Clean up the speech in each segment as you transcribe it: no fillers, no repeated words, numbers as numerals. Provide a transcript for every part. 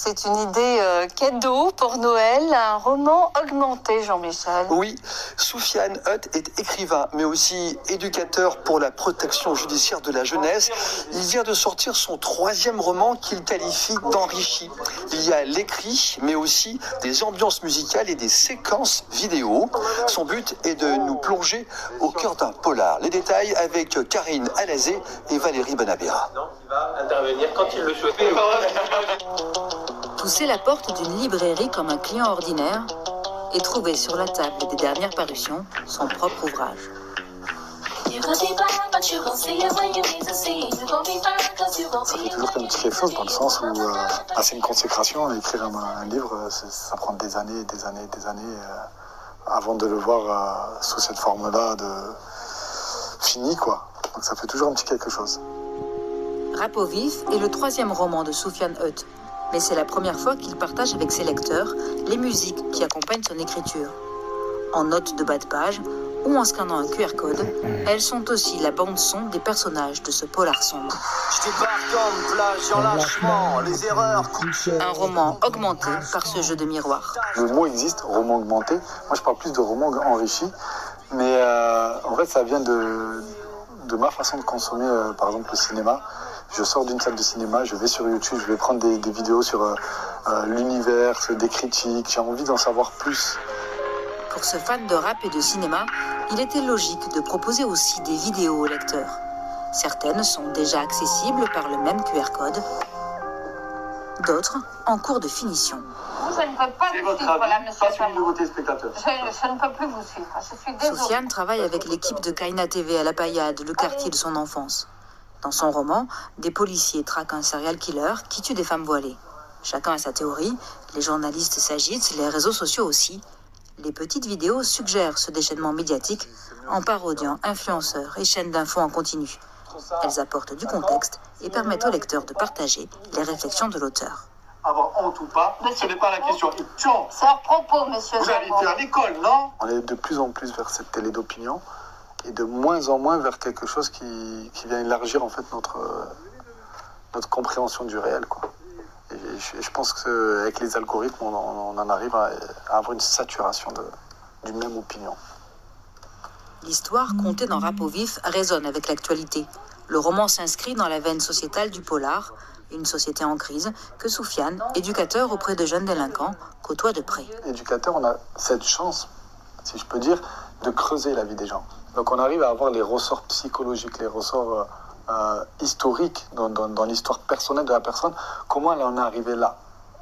C'est une idée cadeau pour Noël, un roman augmenté, Jean-Michel. Oui, Soufiane Hutt est écrivain, mais aussi éducateur pour la protection judiciaire de la jeunesse. Il vient de sortir son 3e roman qu'il qualifie d'enrichi. Il y a l'écrit, mais aussi des ambiances musicales et des séquences vidéo. Son but est de nous plonger au cœur d'un polar. Les détails avec Karine Alazé et Valérie Benabira. Il va intervenir quand il le souhaite. Pousser la porte d'une librairie comme un client ordinaire et trouver sur la table des dernières parutions son propre ouvrage. Ça fait toujours comme quelque chose dans le sens où c'est une consécration. Écrire un livre, ça prend des années avant de le voir sous cette forme-là de fini, quoi. Donc ça fait toujours un petit quelque chose. Rap au vif est le 3e roman de Soufiane Hutt, mais c'est la première fois qu'il partage avec ses lecteurs les musiques qui accompagnent son écriture. En notes de bas de page ou en scannant un QR code, elles sont aussi la bande-son des personnages de ce polar sombre. Un roman augmenté par ce jeu de miroir. Le mot existe, roman augmenté. Moi, je parle plus de roman enrichi, mais en fait, ça vient de ma façon de consommer, par exemple, le cinéma. Je sors d'une salle de cinéma, je vais sur YouTube, je vais prendre des vidéos sur l'univers, des critiques. J'ai envie d'en savoir plus. Pour ce fan de rap et de cinéma, il était logique de proposer aussi des vidéos aux lecteurs. Certaines sont déjà accessibles par le même QR code, d'autres en cours de finition. Je ne peux pas vous suivre, là, monsieur. Pas sur une nouveauté spectateur. Je ne peux plus vous suivre. Je suis désolée. Soufiane travaille avec l'équipe de Kaina TV à La Paillade, le quartier de son enfance. Dans son roman, des policiers traquent un serial killer qui tue des femmes voilées. Chacun a sa théorie, les journalistes s'agitent, les réseaux sociaux aussi. Les petites vidéos suggèrent ce déchaînement médiatique en parodiant influenceurs et chaînes d'infos en continu. Elles apportent du contexte et permettent aux lecteurs de partager les réflexions de l'auteur. Avoir honte ou pas, ce n'est pas la question. C'est hors propos, monsieur. Vous allez faire l'école, non? On est de plus en plus vers cette télé d'opinion et de moins en moins vers quelque chose qui vient élargir en fait notre compréhension du réel, quoi. Et je pense qu'avec les algorithmes, on en arrive à avoir une saturation d'une même opinion. L'histoire contée dans Rap au vif résonne avec l'actualité. Le roman s'inscrit dans la veine sociétale du polar, une société en crise que Soufiane, éducateur auprès de jeunes délinquants, côtoie de près. Éducateur, on a cette chance, si je peux dire, de creuser la vie des gens. Donc on arrive à avoir les ressorts psychologiques, les ressorts historiques dans l'histoire personnelle de la personne. Comment elle en est arrivée là?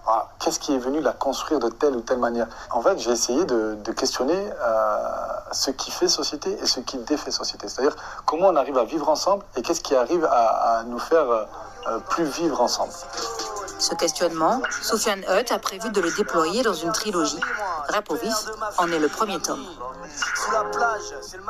Voilà. Qu'est-ce qui est venu la construire de telle ou telle manière? En fait, j'ai essayé de questionner ce qui fait société et ce qui défait société. C'est-à-dire comment on arrive à vivre ensemble et qu'est-ce qui arrive à nous faire plus vivre ensemble. Ce questionnement, Soufiane Hutt a prévu de le déployer dans une trilogie. Rap au vif en est le premier tome.